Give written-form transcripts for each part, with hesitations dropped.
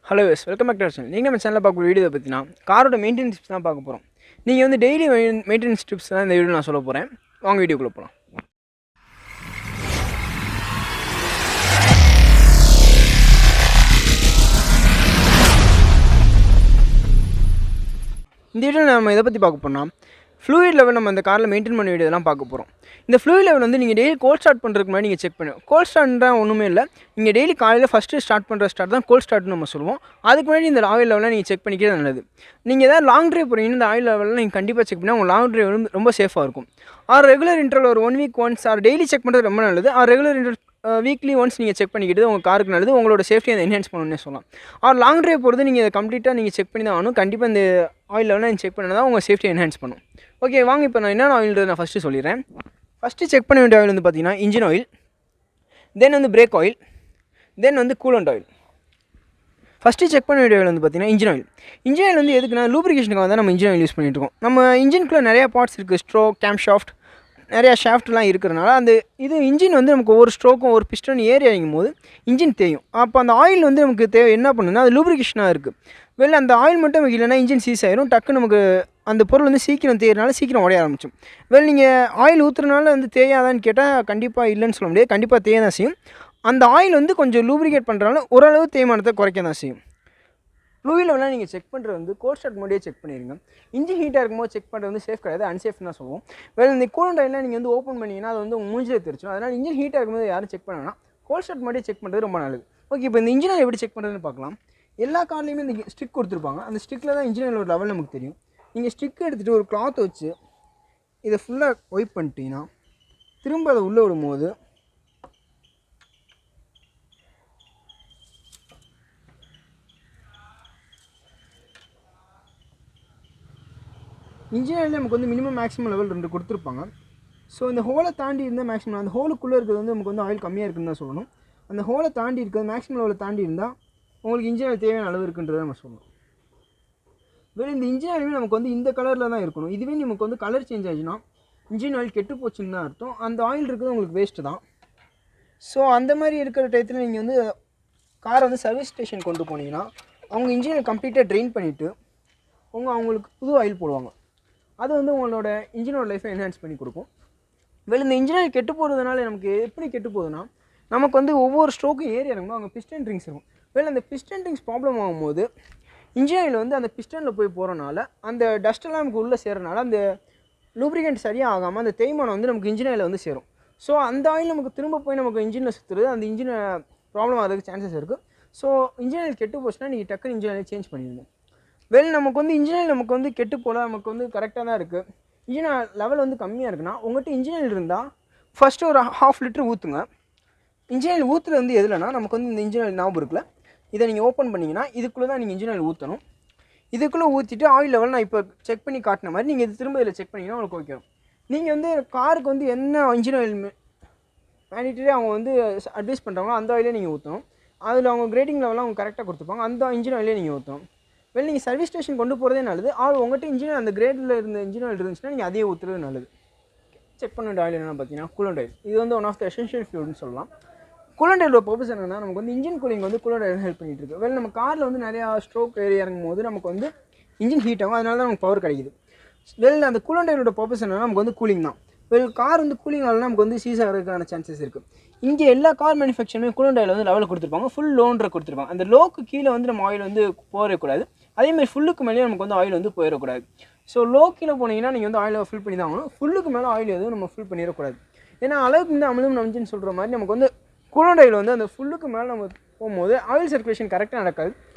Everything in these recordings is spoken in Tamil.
Hello yes welcome back to our channel. நீங்கள் நம்ம சேனலில் பார்க்குற வீடியோ பற்றினா காரோட மெயின்டெனன்ஸ் டிப்ஸ் தான் பார்க்க போகிறோம். நீங்கள் வந்து டெய்லி மெயின்டெனன்ஸ் டிப்ஸ் தான் இந்த வீடியோ நான் சொல்ல போகிறேன். வாங்க வீடியோக்குள்ளே போகலாம். இந்த வீடியோ நம்ம இதை பற்றி பார்க்க போனால் ஃப்ளூயிட் லெவல் நம்ம அந்த காரில் மெயின்டைன் பண்ண வேண்டியதெல்லாம் பார்க்க போகிறோம். இந்த ஃப்ளூயிட் லெவல் வந்து நீங்கள் டெய்லி கோல்ட் ஸ்டார்ட் பண்ணுறதுக்கு முன்னாடி நீங்கள் செக் பண்ணுங்கள். கோல்ட் ஸ்டார்ட்னா ஒன்றுமே இல்லை, நீங்கள் டெய்லி காலையில் ஃபஸ்ட்டு ஸ்டார்ட் பண்ணுற ஸ்டார்ட் தான் கோல்ட் ஸ்டார்ட்னு நம்ம சொல்லுவோம். அதுக்கு முன்னாடி இந்த ஆயில் லெவலில் நீங்கள் செக் பண்ணிக்கிறது நல்லது. நீங்கள் ஏதாவது லாங் ட்ரைவ் போகிறீங்கன்னா இந்த ஆயில் லெவலில் நீங்கள் கண்டிப்பாக செக் பண்ணால் உங்கள் லாங் ட்ரைவ் வந்து ரொம்ப சேஃபாக இருக்கும். ரெகுலர் இன்டர்வல் ஒரு 1 வீக் ஒன்ஸ் டெய்லி செக் பண்ணுறது ரொம்ப நல்லது. ரெகுலர் இன்டர்வல் வீக்லி ஒன்ஸ் நீங்கள் செக் பண்ணிக்கிட்டு உங்கள் காருக்கு நல்லது, உங்களோட சேஃப்டியை அதை என்ஹான்ஸ் பண்ணணுன்னே சொல்லலாம். லாங் ட்ரைவ் போகிறது நீங்கள் இதை கம்ப்ளீட்டாக நீங்கள் செக் பண்ணி தான் ஆகணும். கண்டிப்பாக இந்த ஆயில் லெவலில் நீங்கள் செக் பண்ணால் தான் உங்கள் சேஃப்டியை என்ஹான்ஸ் பண்ணும். ஓகே, வாங்க இப்போ நான் என்னென்ன ஆயில்ன்றது நான் ஃபஸ்ட்டு சொல்லிடுறேன். ஃபஸ்ட்டு செக் பண்ண வேண்டிய ஆயில் வந்து பார்த்தீங்கன்னா இன்ஜின் ஆயில், தென் வந்து பிரேக் ஆயில், தென் வந்து கூலண்ட் ஆயில். ஃபஸ்ட்டு செக் பண்ண வேண்டிய ஆயில் வந்து பார்த்தீங்கன்னா இன்ஜின் ஆயில். இன்ஜின் ஆயில் வந்து எதுக்குன்னா லூப்ரிகேஷனுக்காக தான் நம்ம இன்ஜின் ஆயில் யூஸ் பண்ணிட்டு இருக்கோம். நம்ம இன்ஜினுக்குள்ளே நிறையா பார்ட்ஸ் இருக்குது, ஸ்ட்ரோக், கேம் ஷாஃப்ட், நிறையா ஷாஃப்ட்லாம் இருக்கிறனால அந்த இது இன்ஜின் வந்து நமக்கு ஒவ்வொரு ஸ்ட்ரோக்கும் ஒரு பிஸ்டன் ஏறி இறங்கும் போது இன்ஜின் தேயும். அப்போ அந்த ஆயில் வந்து நமக்கு என்ன பண்ணுன்னா அது லூப்ரிகேஷனாக இருக்குது. வெளில அந்த ஆயில் மட்டும் நமக்கு இல்லைனா இன்ஜின் சீஸ் ஆயிரும். டக்கு நமக்கு அந்த பொருள் வந்து சீக்கிரம் தேயறனால சீக்கிரம் உடைய ஆரம்பிச்சிடும். நீங்கள் ஆயில் ஊற்றுறதுனால வந்து தேயாதான்னு கேட்டால் கண்டிப்பாக இல்லைன்னு சொல்ல முடியாது. கண்டிப்பாக தேய தான் செய்யும். அந்த ஆயில் வந்து கொஞ்சம் லூப்ரிகேட் பண்ணுறதுனால ஓரளவு தேய்மானத்தை குறைக்க தான் செய்யும். ஃப்ளூயிட் லெவலில் நீங்கள் செக் பண்ணுறது வந்து கோல்ட் ஸ்டார்ட் முன்னாடியே செக் பண்ணிடுங்க. இன்ஜின் ஹீட்டாக இருக்கும்போது செக் பண்ணுறது வந்து சேஃப் கிடையாது, அன்சேஃப்னு தான் சொல்லுவோம். இந்த கூலண்ட் ஆயிலாம் நீங்கள் வந்து ஓப்பன் பண்ணிங்கன்னா அது வந்து மூஞ்சிலே தெரிச்சிடும். அதனால் இன்ஜின் ஹீட்டாக இருக்கும்போது யாரும் செக் பண்ணாங்கன்னா கோல்ட் ஸ்டார்ட் முன்னாடியே செக் பண்ணுறது ரொம்ப நல்லது. ஓகே, இப்போ இந்த இன்ஜினை எப்படி செக் பண்ணுறதுன்னு பார்க்கலாம். எல்லா கார்லையுமே இந்த ஸ்டிக் கொடுத்துருப்பாங்க. அந்த ஸ்டிக்கில் தான் இன்ஜினில் ஒரு லெவல் நமக்கு தெரியும். நீங்கள் ஸ்டிக் எடுத்துகிட்டு ஒரு கிளாத் வச்சு இதை ஃபுல்லாக ஒய்ப் பண்ணிட்டீங்கன்னா திரும்ப அதை உள்ளே விடும்போது இன்ஜினியரில் நமக்கு வந்து மினிமம் மேக்ஸிமம் லெவல் 2 கொடுத்துருப்பாங்க. ஸோ இந்த ஹோலை தாண்டி இருந்தால் மேக்ஸிமம், அந்த ஹோலுக்குள்ளே இருக்கிறது வந்து நமக்கு வந்து ஆயில் கம்மியாக இருக்குன்னு தான் சொல்லணும். அந்த ஹோலை தாண்டி இருக்கிறது மேக்ஸிமம் லெவலை தாண்டி இருந்தால் உங்களுக்கு இன்ஜினியர் தேவையான அளவு இருக்குன்றதை நம்ம சொல்லணும். இந்த இன்ஜின் ஆயிலுமே நமக்கு வந்து இந்த கலரில் தான் இருக்கணும். இதுவே நமக்கு வந்து கலர் சேஞ்ச் ஆச்சுன்னா இன்ஜின் ஆயில் கெட்டு போச்சுன்னு தான் அர்த்தம். அந்த ஆயில் இருக்கிறது உங்களுக்கு வேஸ்ட்டு தான். ஸோ அந்த மாதிரி இருக்கிற டயத்தில் நீங்கள் வந்து காரை வந்து சர்வீஸ் ஸ்டேஷன் கொண்டு போனீங்கன்னா அவங்க இன்ஜினை கம்ப்ளீட்டாக ட்ரெயின் பண்ணிவிட்டு அவங்களுக்கு புது ஆயில் போடுவாங்க. அது வந்து உங்களோட இன்ஜினோட லைஃப்பை என்ஹான்ஸ் பண்ணி கொடுக்கும். இந்த இன்ஜின் ஆயில் கெட்டு போகிறதுனால நமக்கு எப்படி கெட்டு போகுதுன்னா நமக்கு வந்து ஒவ்வொரு ஸ்ட்ரோக்கும் ஏறி இறங்கும்போது அங்கே பிஸ்டன் ரிங்ஸ் இருக்கும். அந்த பிஸ்டன் ரிங்ஸ் ப்ராப்ளம் ஆகும்போது இன்ஜின் ஆயில் வந்து அந்த பிஸ்டனில் போய் போகிறனால அந்த டஸ்ட்டெல்லாம் நமக்கு உள்ளே சேரனால அந்த லூப்ரிகண்ட் சரியாக ஆகாமல் அந்த தேய்மானம் வந்து நமக்கு இன்ஜின் ஆயில் வந்து சேரும். ஸோ அந்த ஆயில் நமக்கு திரும்ப போய் நமக்கு இன்ஜினில் சுற்றுறது, அந்த இன்ஜினை ப்ராப்ளம் ஆகிறதுக்கு சான்சஸ் இருக்குது. ஸோ இன்ஜின் ஆயில் கெட்டு போச்சுன்னா நீங்கள் டக்குனு இன்ஜின் ஆயில் சேஞ்ச் பண்ணிடணும். நமக்கு வந்து இன்ஜின் ஆயில் நமக்கு வந்து கெட்டு போல நமக்கு வந்து கரெக்டாக தான் இருக்குது. இன்ஜின் லெவல் வந்து கம்மியாக இருக்குன்னா உங்கள்கிட்ட இன்ஜின் ஆயில் இருந்தால் ஃபஸ்ட்டு ஒரு 1/2 லிட்டர் ஊற்றுங்க. இன்ஜின் ஆயில் ஊற்றுறது வந்து எதுலனா நமக்கு வந்து இந்த இன்ஜின் ஆயில் ஞாபகம் இருக்குல்ல, இதை நீங்கள் ஓப்பன் பண்ணிங்கன்னா இதுக்குள்ளே தான் நீங்கள் இன்ஜின் ஆயில் ஊற்றணும். இதுக்குள்ளே ஊற்றிட்டு ஆயில் லெவல் நான் இப்போ செக் பண்ணி காட்டின மாதிரி நீங்கள் இது திரும்ப இதில் செக் பண்ணிங்கன்னா உங்களுக்கு ஓகே. நீங்கள் வந்து காருக்கு வந்து என்ன இன்ஜின் ஆயில் மேனிட்டரி அவங்க வந்து அட்வைஸ் பண்ணுறாங்களோ அந்த ஆயிலே நீங்கள் ஊற்றணும். அதில் அவங்க கிரேடிங் லெவலில் அவங்க கரெக்டாக கொடுத்துருப்பாங்க. அந்த இன்ஜின் ஆயிலே நீங்கள் ஊற்றணும். நீங்கள் சர்வீஸ் ஸ்டேஷன் கொண்டு போகிறதே நல்லது. உங்கள்கிட்ட இன்ஜின் அந்த கிரேடில் இருந்த இன்ஜின் ஆயில் இருந்துச்சுன்னா நீங்கள் அதையே ஊற்றுறது நல்லது. செக் பண்ண வேண்டிய ஆயில் என்னென்னு பார்த்தீங்கன்னா கூலண்ட் ஆயில். இது வந்து ஒன் ஆஃப் த எசென்ஷியல் ஃபியூல்னு சொல்லலாம். கூலண்ட் ஆயிலோட பர்பஸ் என்னன்னா நமக்கு வந்து இன்ஜின் கூலிங் வந்து கூலண்ட் ஆயில் ஹெல்ப் பண்ணிட்டு இருக்கு. நம்ம காரில் வந்து நிறையா ஸ்ட்ரோக் ஏறி இறங்கும் போது நமக்கு வந்து இன்ஜின் ஹீட் ஆகும், அதனால தான் நமக்கு பவர் கிடைக்குது. அந்த கூலண்ட் ஆயிலோட பர்பஸ் என்னன்னா நமக்கு வந்து கூலிங் தான். கார் வந்து கூலிங் ஆகலாம் நமக்கு வந்து சீஸ் ஆகிறதுக்கான சான்சஸ் இருக்குது. இங்கே எல்லா கார் மேனுஃபேக்சருமே கூலண்ட் ஆயில் வந்து லெவலில் கொடுத்துருப்பாங்க, ஃபுல் லோன்ற கொடுத்துருப்பாங்க. அந்த லோக்கு கீழே வந்து நம்ம ஆயில் வந்து போயிடக்கூடாது, அதேமாதிரி ஃபுல்லுக்கு மேலேயும் நமக்கு வந்து ஆயில் வந்து போயிடக்கூடாது. ஸோ லோ கீழே போனீங்கன்னா நீங்கள் வந்து ஆயிலை ஃபில் பண்ணி தான் ஆகணும். ஃபுல்லுக்கு மேலே ஆயில் எதுவும் நம்ம ஃபில் பண்ணிடக்கூடாது. ஏன்னா அளவுக்கு வந்து அமிலம் நம்பிச்சின்னு சொல்கிற மாதிரி நமக்கு வந்து கூலண்ட் ஆயில் வந்து அந்த ஃபுல்லுக்கு மேலே நம்ம போகும்போது ஆயில் சர்க்குலேஷன் கரெக்டாக நடக்காது,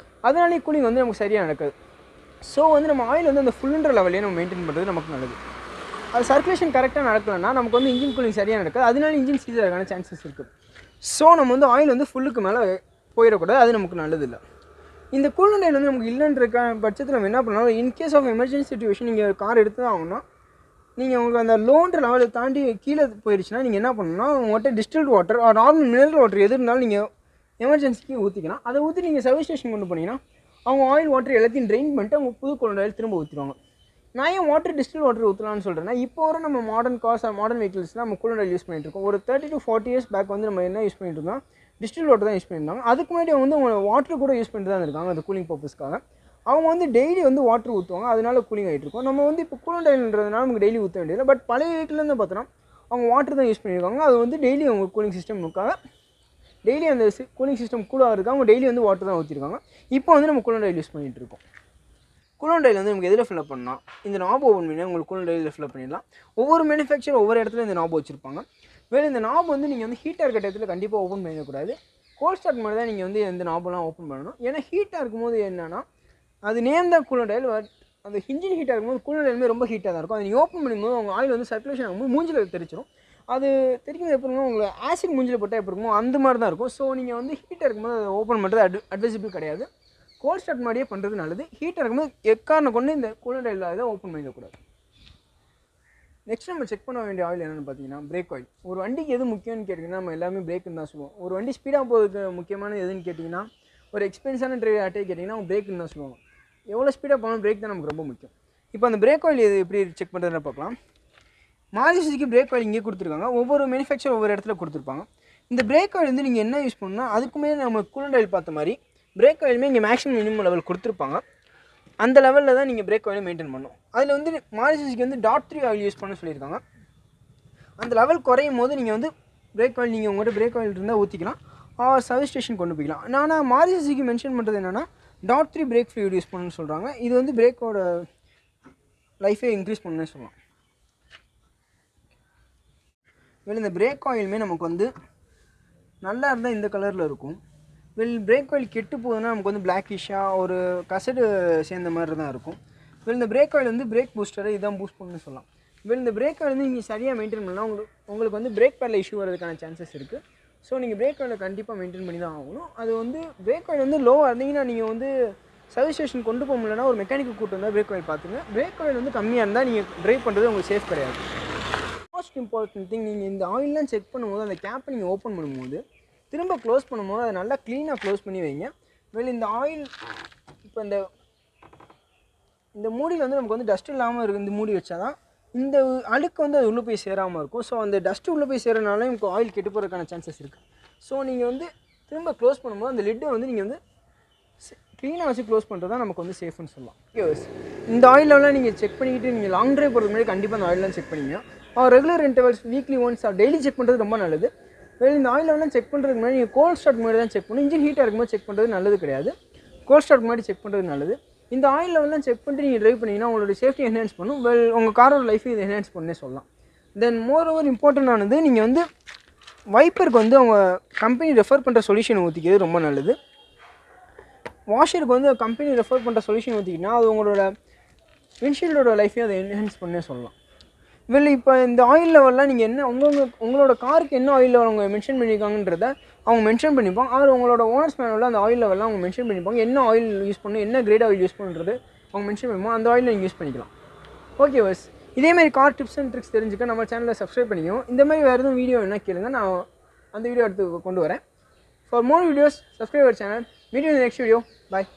அதனாலே கூலிங் வந்து நமக்கு சரியாக நடக்காது. ஸோ வந்து நம்ம ஆயில் வந்து அந்த ஃபுல்லுன்ற லெவலையே நம்ம மெயின்டைன் பண்ணுறது நமக்கு நல்லது. அது சர்க்குலேஷன் கரெக்டாக நடக்கலைன்னா நமக்கு வந்து இன்ஜின் கூலிங் சரியாக நடக்காது, அதனால இன்ஜின் சீஸ் ஆகிறதுக்கான சான்சஸ் இருக்குது. ஸோ நம்ம வந்து ஆயில் வந்து ஃபுல்லுக்கு மேலே போயிடக்கூடாது, அது நமக்கு நல்லது இல்லை. இந்த கூலண்ட் ஆயில் வந்து நமக்கு இல்லைன்ற பட்சத்தில் நம்ம என்ன பண்ணலாம், இன்கேஸ் ஆஃப் எமர்ஜென்சி சிச்சுவேஷன் நீங்கள் கார் எடுத்து தான் ஆகணும்னா நீங்கள் உங்களுக்கு அந்த லோன்ற லெவலை தாண்டி கீழே போயிடுச்சுன்னா நீங்கள் என்ன பண்ணணும்னா உங்கள்கிட்ட distilled water normal mineral water எது இருந்தாலும் நீங்கள் எமர்ஜென்சிக்கு ஊற்றிக்கலாம். அதை ஊற்றி நீங்கள் சர்வீஸ் ஸ்டேஷன் கொண்டு போனீங்கன்னா அவங்க ஆயில் வாட்டர் எல்லாத்தையும் ட்ரெயின் பண்ணிட்டு அவங்க புது கூலண்ட் ஆயில் திரும்ப ஊற்றிடுவாங்க. நான் ஏன் வாட்டர் டிஸ்டில் வாட்டர் ஊற்றலாம்னு சொல்கிறேன்னா, இப்போ வர நம்ம மாடர்ன் கார்ஸ் மாடர்ன் வெஹிக்கிள்ஸ்லாம் நம்ம கூலண்ட் ஆயில் யூஸ் பண்ணிட்டு இருக்கோம். ஒரு 30 to 40 இயர்ஸ் பேக் வந்து நம்ம என்ன யூஸ் பண்ணிட்டு இருந்தோம், டிஸ்டில் வாட்டர் தான் யூஸ் பண்ணியிருந்தாங்க. அதுக்கு முன்னாடி வந்து வாட்டர் கூட யூஸ் பண்ணிட்டு தான் இருக்காங்க அந்த கூலிங் பர்பஸ்க்காக. அவங்க வந்து டெய்லி வந்து வாட்டர் ஊற்றுவாங்க, அதனால கூலிங் ஆகிட்டு இருக்கும். நம்ம வந்து இப்போ கூலண்ட் ஆயில்ன்றதுனால நமக்கு டெய்லி ஊற்ற வேண்டியதில்லை. பட் பழைய வெஹிக்கிள்லேருந்து பார்த்தோன்னா அவங்க வாட்டர் தான் யூஸ் பண்ணியிருக்காங்க. அது வந்து டெய்லி அவங்க கூலிங் சிஸ்டமுக்காக டெய்லி அந்த கூலிங் சிஸ்டம் கூலாக இருக்குது, அவங்க டெய்லி வந்து வாட்டர் தான் ஊற்றிருக்காங்க. இப்போ வந்து நம்ம கூலண்ட் ஆயில் யூஸ் பண்ணிகிட்டு இருக்கோம். கூலண்ட் ஆயில் வந்து நமக்கு எதில் ஃபில்அப் பண்ணலாம், இந்த நாப் ஓப்பன் பண்ணி உங்களுக்கு கூலண்ட் ஆயில் ஃபில்அப் பண்ணிடலாம். ஒவ்வொரு மேனுஃபேக்சர் ஒவ்வொரு இடத்துல இந்த நாப் வச்சுருப்பாங்க. வேறு இந்த நாப் வந்து நீங்கள் வந்து ஹீட்டாக இருக்க இடத்துல கண்டிப்பாக ஓப்பன் பண்ணிடக்கூடாது. கோல்ட் ஸ்டார்ட் மாதிரி தான் நீங்கள் வந்து இந்த நாபெல்லாம் ஓப்பன் பண்ணணும். ஏன்னா ஹீட்டாக இருக்கும்போது என்னென்னா, அது நேம் தான் கூலண்ட் ஆயில், பட் அந்த இன்ஜின் ஹீட்டாக இருக்கும்போது கூலண்ட் ஆயிலுமே ரொம்ப ஹீட்டாக தான் இருக்கும். அது நீங்கள் ஓப்பன் பண்ணும்போது உங்கள் ஆயில் வந்து சர்க்குலேஷன் ஆகும்போது மூஞ்சில் தெரிச்சிடும். அது தெரிக்கும் எப்படி இருக்குமோ, உங்களை ஆசிட் மூஞ்சில் போட்டால் எப்படி இருக்குமோ அந்த மாதிரி தான் இருக்கும். ஸோ நீங்கள் வந்து ஹீட்டாக இருக்கும்போது அதை ஓப்பன் பண்ணுறது அட்வைசபிள் கிடையாது. கோல்ட் ஸ்டார்ட் மாதிரியே பண்ணுறது நல்லது. ஹீட்டாக இருக்கும்போது எக்காரணம் கொண்டு இந்த கூலண்ட் ஆயில் இதை ஓப்பன் பண்ணிடக்கூடாது. நெக்ஸ்ட் நம்ம செக் பண்ண வேண்டிய ஆயில் என்னென்னு பார்த்தீங்கன்னா, பிரேக் ஆயில். ஒரு வண்டிக்கு எது முக்கியம்னு கேட்டிங்கன்னா நம்ம எல்லாமே பிரேக்குன்னு தான் சொல்லுவோம். ஒரு வண்டி ஸ்பீடாக போகிறதுக்கு முக்கியமான எதுன்னு கேட்டிங்கன்னா, ஒரு எக்ஸ்பென்ஸான ஆட்டே கேட்டிங்கன்னா அவங்க பிரேக்குன்னு தான் சொல்லுவாங்க. எவ்வளோ ஸ்பீடாக போகணும் பிரேக் தான் நமக்கு ரொம்ப முக்கியம். இப்போ அந்த பிரேக் ஆயில் எது எப்படி செக் பண்ணுறதுன்னு பார்க்கலாம். மாருதி சுசுகி பிரேக் ஆயில் இங்கே கொடுத்துருக்காங்க. ஒவ்வொரு மேனுஃபேக்சர் ஒவ்வொரு இடத்துல கொடுத்துருப்பாங்க. இந்த பிரேக் ஆயில் வந்து நீங்கள் என்ன யூஸ் பண்ணணும்னா, அதுக்குமே நம்ம கூலண்ட் ஆயில் பார்த்த மாதிரி பிரேக் ஆயிலுமே இங்கே மேக்ஸிமம் மினிமம் லெவல் கொடுத்துருப்பாங்க. அந்த லெவலில் தான் நீங்கள் பிரேக் ஆயிலை மெயின்டைன் பண்ணணும். அதில் வந்து மாருதி சுசுகி வந்து .3 ஆயில் யூஸ் பண்ண சொல்லியிருக்காங்க. அந்த லெவல் குறையும் போது நீங்கள் வந்து பிரேக் ஆயில் நீங்கள் உங்கள்கிட்ட பிரேக் ஆயில் இருந்தால் ஊற்றிக்கலாம், சர்வீஸ் ஸ்டேஷன் கொண்டு போய்க்கலாம். ஆனால் மாருதி சுசுகி மென்ஷன் பண்ணுறது என்னென்னா .3 பிரேக் ஃப்ளூயிட் யூஸ் பண்ணணும்னு சொல்கிறாங்க. இது வந்து பிரேக்கோட லைஃபே இன்க்ரீஸ் பண்ணணும்னு சொல்லலாம். இந்த பிரேக் ஆயிலுமே நமக்கு வந்து நல்லா இருந்தால் இந்த கலரில் இருக்கும். பிரேக் ஆயில் கெட்டு போகுதுன்னா நமக்கு வந்து பிளாக்கிஷாக ஒரு கசடு சேர்ந்த மாதிரி தான் இருக்கும். இந்த பிரேக் ஆயில் வந்து பிரேக் பூஸ்டரை இதான் பூஸ்ட் பண்ணணும்னு சொல்லலாம். இந்த பிரேக் ஆயில் வந்து நீங்கள் சரியாக மெயின்டைன் பண்ணால் உங்களுக்கு வந்து பிரேக் பேடில் இஷ்யூ வரதுக்கான சான்சஸ் இருக்குது. ஸோ நீங்கள் பிரேக் ஆயிலை கண்டிப்பாக மெயின்டைன் பண்ணி தான் ஆகணும். அது வந்து பிரேக் ஆயில் வந்து லோவாக இருந்தீங்கன்னா நீங்கள் வந்து சர்வீஸ் ஸ்டேஷன் கொண்டு போக முடியலன்னா ஒரு மெக்கானிக்கு கூப்பிட்டு வந்தால் பிரேக் ஆயில் பார்த்துங்க. பிரேக் ஆயில் வந்து கம்மியாக இருந்தால் நீங்கள் ட்ரைவ் பண்ணுறது உங்களுக்கு சேஃப் கிடையாது. மோஸ்ட் இம்பார்ட்டன்ட் திங், நீங்கள் இந்த ஆயிலெலாம் செக் பண்ணும்போது அந்த கேப்பை நீங்கள் ஓப்பன் பண்ணும்போது திரும்ப க்ளோஸ் பண்ணும்போது அதை நல்லா க்ளீனாக க்ளோஸ் பண்ணி வைங்க. இந்த ஆயில் இப்போ இந்த மூடியில் வந்து நமக்கு வந்து டஸ்ட் இல்லாமல் இருக்குது. இந்த மூடி வச்சா தான் இந்த அழுக்கு வந்து அது உள்ளே போய் சேராமல் இருக்கும். ஸோ அந்த டஸ்ட்டு உள்ளே போய் சேரனால நமக்கு ஆயில் கெட்டு போகிறதுக்கான சான்சஸ் இருக்குது. ஸோ நீங்கள் வந்து திரும்ப க்ளோஸ் பண்ணும்போது அந்த லிட்டை வந்து நீங்கள் வந்து க்ளீனாக வச்சு க்ளோஸ் பண்ணுறது தான் நமக்கு வந்து சேஃப்னு சொல்லலாம். இந்த ஆயில் லெவலில் நீங்கள் செக் பண்ணிக்கிட்டு நீங்கள் லாங் ட்ரைவ் போகிறதுக்கு முன்னாடி கண்டிப்பாக அந்த ஆயிலெலாம் செக் பண்ணிங்க. Regular intervals weekly once daily check பண்ணுறது ரொம்ப நல்லது. இந்த ஆயில் லெவலாம் செக் பண்ணுறதுக்கு முன்னாடி நீங்கள் கோல்ட் ஸ்டார்ட் முன்னாடி தான் செக் பண்ணணும். இன்ஜின் ஹீட்டாக இருக்கும்போது செக் பண்ணுறது நல்லது கிடையாது. கோல்ட் ஸ்டார்ட் முன்னாடி செக் பண்ணுறது நல்லது. இந்த ஆயில் லெவலாம் செக் பண்ணிட்டு நீங்கள் ட்ரைவ் பண்ணிங்கன்னா உங்களோட சேஃப்டி என்ஹான்ஸ் பண்ணும். உங்கள் காரோட லைஃபை இது என்ஹான்ஸ் பண்ணே சொல்லலாம். தென் மோர் ஓவர் இம்பார்ட்டண்டானது, நீங்கள் வந்து வைப்பருக்கு வந்து அவங்க கம்பெனி ரெஃபர் பண்ணுற சொல்யூஷன் ஊற்றிக்கிறது ரொம்ப நல்லது. வாஷருக்கு வந்து கம்பெனி ரெஃபர் பண்ணுற சொல்யூஷன் ஊற்றிக்கிட்டிங்கன்னா அது உங்களோட விண்ட்ஷீல்டோட லைஃபையும் அதை என்ஹான்ஸ் பண்ணே சொல்லலாம். இப்போ இந்த ஆயில் லெவல்லாம் நீங்கள் என்ன உங்களோட காருக்கு என்ன ஆயில் லெவல் அவங்க மென்ஷன் பண்ணியிருக்காங்கன்றத அவங்க மென்ஷன் பண்ணிப்பாங்க. அவர் உங்களோட ஓனர்ஸ் மேனுவலில் அந்த ஆயில் லெவல்லாம் அவங்க மென்ஷன் பண்ணிப்பாங்க. என்ன ஆயில் யூஸ் பண்ணணும், என்ன கிரேட் ஆயில் யூஸ் பண்ணுறது அவங்க மென்ஷன் பண்ணுவோம். அந்த ஆயில் நீங்கள் யூஸ் பண்ணிக்கலாம். ஓகே பஸ், இதேமாதிரி கார் டிப்ஸ் அண்ட் ட்ரிக்ஸ் தெரிஞ்சுக்க நம்ம சேனலில் சப்ஸ்கிரைப் பண்ணிக்கோம். இந்த மாதிரி வேறு எதுவும் வீடியோ என்ன கேளுங்க, நான் அந்த வீடியோ எடுத்து கொண்டு வரேன். For more videos subscribe our channel. Meet you in next video. Bye.